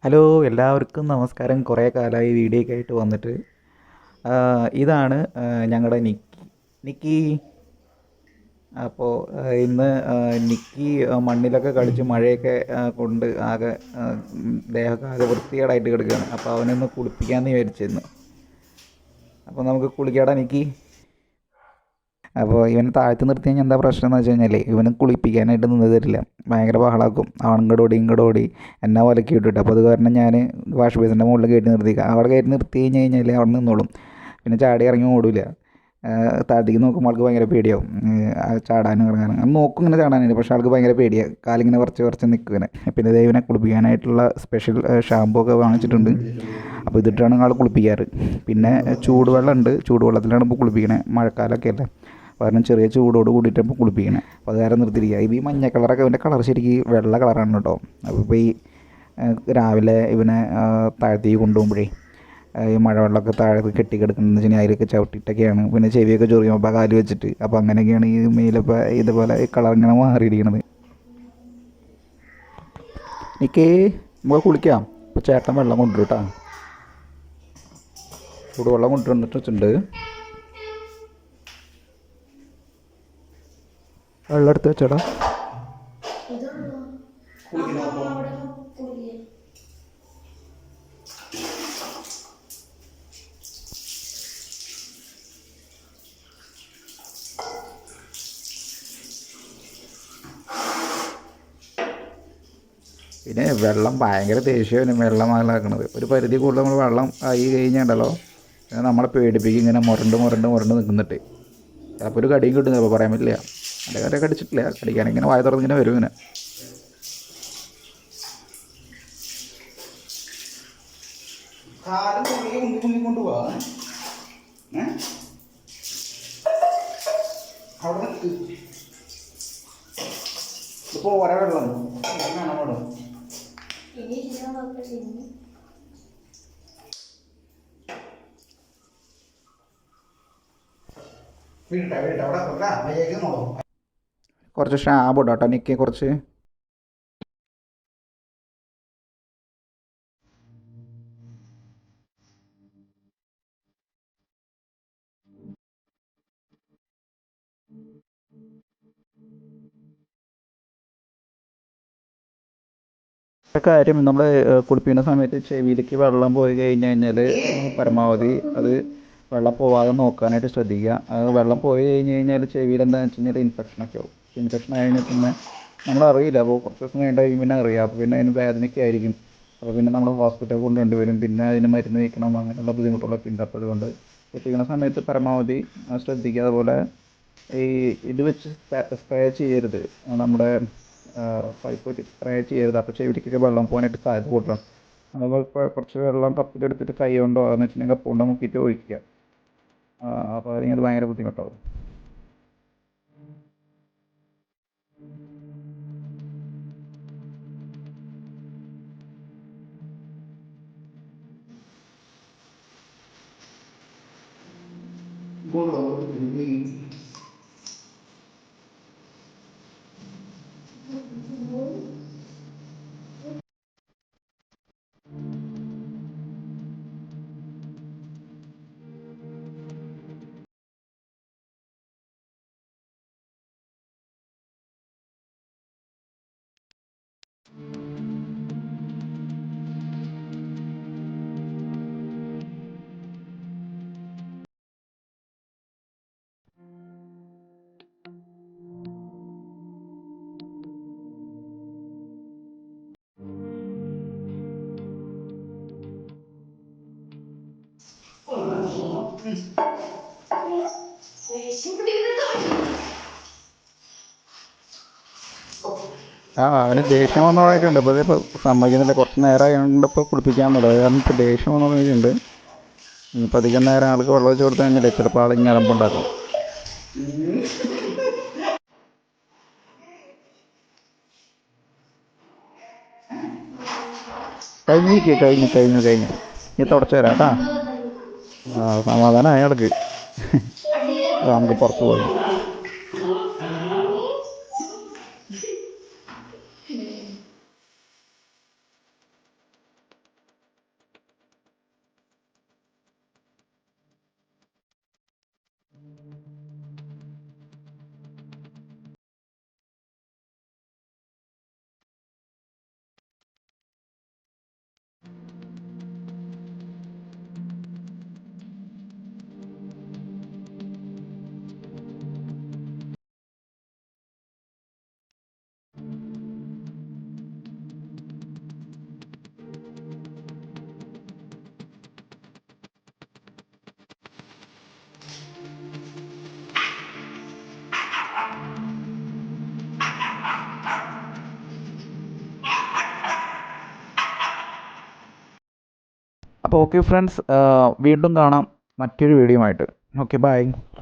Hello, എല്ലാവർക്കും നമസ്കാരം. കുറേ കാലമായി വീഡിയോ ഒക്കെ ആയിട്ട് വന്നിട്ട്. ഇതാണ് ഞങ്ങളുടെ നിക്കി. നിക്കി അപ്പോൾ ഇന്ന് നിക്കി മണ്ണിലൊക്കെ കളിച്ച് മഴയൊക്കെ കൊണ്ട് ആകെ ദേഹമൊക്കെ ആകെ വൃത്തികേടായിട്ട് കിടക്കുകയാണ്. അപ്പോൾ അവനൊന്ന് കുളിപ്പിക്കാമെന്ന് വിചാരിച്ചിരുന്നു. അപ്പോൾ നമുക്ക് കുളിക്കാടാ നിക്കി. അപ്പോൾ ഇവനെ താഴ്ത്തി നിർത്തി കഴിഞ്ഞാൽ എന്താ പ്രശ്നം എന്ന് വെച്ച് കഴിഞ്ഞാൽ ഇവന് കുളിപ്പിക്കാനായിട്ട് നിന്ന് തരില്ല. ഭയങ്കര ബഹളാക്കും. അങ്ങോട്ട് ഓടി ഇങ്ങോട്ട് ഓടി എന്നെ വലക്കി വിട്ടിട്ട്. അപ്പോൾ അത് കാരണം ഞാൻ വാഷ് ബേസിൻ്റെ മുകളിൽ കയറ്റി നിർത്തിക്കാം. അവിടെ കയറ്റി നിർത്തി കഴിഞ്ഞ് കഴിഞ്ഞാൽ അവിടെ നിന്നോളും. പിന്നെ ചാടി ഇറങ്ങി ഓടില്ല. താഴത്തേക്ക് നോക്കുമ്പോൾ ആൾക്ക് ഭയങ്കര പേടിയാവും. ചാടാനും ഇറങ്ങാനും അത് നോക്കും ഇങ്ങനെ ചാടാനില്ല. പക്ഷേ ആൾക്ക് ഭയങ്കര പേടിയാണ്. കാലിങ്ങനെ കുറച്ച് കുറച്ച് നിൽക്കുവനെ. പിന്നെ ദൈവനെ കുളിപ്പിക്കാനായിട്ടുള്ള സ്പെഷ്യൽ ഷാമ്പൂ ഒക്കെ വാങ്ങിച്ചിട്ടുണ്ട്. അപ്പോൾ ഇതിട്ടാണ് ആൾ കുളിപ്പിക്കാറ്. പിന്നെ ചൂടുവെള്ളം ഉണ്ട്. ചൂടുവെള്ളത്തിലാണ് ഇപ്പോൾ കുളിപ്പിക്കണേ. മഴക്കാലമൊക്കെ അല്ലേ, കാരണം ചെറിയ ചൂടോട് കൂടിയിട്ട് ഇപ്പോൾ കുളിപ്പിക്കണേ. അപ്പോൾ അത് കാരണം നിർത്തിയിരിക്കുക. ഇപ്പോൾ ഈ മഞ്ഞ കളറൊക്കെ ഇവൻ്റെ കളർ ശരിക്കും വെള്ള കളറാണ് കേട്ടോ. അപ്പോൾ ഇപ്പോൾ ഈ രാവിലെ ഇവനെ താഴത്തേക്ക് കൊണ്ടുപോകുമ്പോഴേ ഈ മഴവെള്ളമൊക്കെ താഴെ കെട്ടിക്കിടക്കുന്നതെന്ന് വെച്ചാൽ അതിലൊക്കെ ചവിട്ടിയിട്ടൊക്കെയാണ്. പിന്നെ ചെവിയൊക്കെ ചൊറിയുമ്പോൾ കാല് വെച്ചിട്ട്. അപ്പോൾ അങ്ങനെയൊക്കെയാണ് ഈ മേലിപ്പോൾ ഇതുപോലെ ഈ കളർ ഇങ്ങനെ മാറിയിരിക്കണത്. എനിക്ക് നമുക്ക് കുളിക്കാം. ഇപ്പോൾ ചേട്ടൻ വെള്ളം കൊണ്ടുവരും കേട്ടോ. ചൂടുവെള്ളം കൊണ്ടുവന്നിട്ട് വെച്ചിട്ടുണ്ട്. വെള്ളം എടുത്ത് വെച്ചോടാ. പിന്നെ വെള്ളം ഭയങ്കര ദേഷ്യമാണ് വെള്ളം ആലാക്കണത്. ഒരു പരിധി കൂടുതൽ നമ്മൾ വെള്ളം ആയി കഴിഞ്ഞാണ്ടല്ലോ നമ്മളെ പേടിപ്പിക്കും. ഇങ്ങനെ മുരണ്ട് മുരണ്ട് മുരണ്ട് നിൽക്കുന്നിട്ട് ചിലപ്പോൾ ഒരു കടിയും കിട്ടും. ചിലപ്പോൾ പറയാൻ പറ്റില്ല. എൻ്റെ കറിയൊക്കെ അടിച്ചിട്ടില്ല. കടിക്കാനിങ്ങനെ വായ തുറന്നിങ്ങനെ വരും ഇങ്ങനെ. ഇപ്പോൾ ഓരോ വെള്ളം കുറച്ച് ഷാമ്പു ഇട്ടോ കേട്ടോ നിൽക്കി. കുറച്ച് കാര്യം നമ്മൾ കുളിപ്പിക്കുന്ന സമയത്ത് ചെവിയിലേക്ക് വെള്ളം പോയി കഴിഞ്ഞ് കഴിഞ്ഞാൽ പരമാവധി അത് വെള്ളം പോവാതെ നോക്കാനായിട്ട് ശ്രദ്ധിക്കുക. അത് വെള്ളം പോയി കഴിഞ്ഞ് കഴിഞ്ഞാൽ ചെവിയിൽ എന്താണെന്ന് വെച്ച് കഴിഞ്ഞാൽ ഇൻഫെക്ഷനൊക്കെ ആവും. ഇൻഫെക്ഷൻ ആയി കഴിഞ്ഞാൽ പിന്നെ നമ്മളറിയില്ല. അപ്പോൾ കുറച്ച് ദിവസം കഴിഞ്ഞിട്ട് പിന്നെ അറിയാം. അപ്പോൾ പിന്നെ അതിന് വേദനയൊക്കെ ആയിരിക്കും. അപ്പോൾ പിന്നെ നമ്മൾ ഹോസ്പിറ്റലിൽ കൊണ്ടുവരേണ്ടി വരും. പിന്നെ അതിന് മരുന്ന് വയ്ക്കണം. അങ്ങനെയുള്ള ബുദ്ധിമുട്ടുകളൊക്കെ ഉണ്ട്. അപ്പോൾ അതുകൊണ്ട് കുളിപ്പിക്കുന്ന സമയത്ത് പരമാവധി ശ്രദ്ധിക്കുക. അതുപോലെ ഈ ഇത് വെച്ച് സ്പ്രേ ചെയ്യരുത്. നമ്മുടെ പൈപ്പ് വെച്ച് സ്പ്രേ ചെയ്യരുത്. അപ്പോൾ ചെവിയിലേക്കൊക്കെ വെള്ളം പോകാനായിട്ട് സാധ്യത കൂടുതലാണ്. അതുപോലെ ഇപ്പോൾ കുറച്ച് വെള്ളം കപ്പിലെടുത്തിട്ട് കൈ കൊണ്ടോ എന്ന് വെച്ചിട്ടുണ്ടെങ്കിൽ കപ്പ് കൊണ്ടോ മുക്കിയിട്ട് ഒഴിക്കുക. അപ്പോൾ അല്ലെങ്കിൽ അത് ഭയങ്കര ബുദ്ധിമുട്ടാവും. അവന് ദേഷ്യം വന്ന തുടങ്ങിയിട്ടുണ്ട്. ഇപ്പോൾ ഇതിപ്പോൾ സമ്മതിക്കുന്നില്ല. കുറച്ച് നേരമായതുകൊണ്ട് ഇപ്പോൾ കുളിപ്പിക്കാൻ തുടങ്ങി. കാരണം ഇപ്പോൾ ദേഷ്യം വന്നു തുടങ്ങിയിട്ടുണ്ട്. ഇനിയിപ്പോൾ അധികം നേരം ആൾക്ക് വെള്ളം വെച്ച് കൊടുത്തു കഴിഞ്ഞാൽ ചിലപ്പോൾ ആളിങ്ങനെ അലമ്പുണ്ടാക്കും. കഴിഞ്ഞു ഇനി തുടച്ചു തരാം കേട്ടാ. സമാധാനം അയാൾക്ക്. നമുക്ക് പുറത്ത് പോയി. അപ്പോൾ ഓക്കെ ഫ്രണ്ട്സ്, വീണ്ടും കാണാം മറ്റൊരു വീഡിയോ ആയിട്ട്. Okay bye.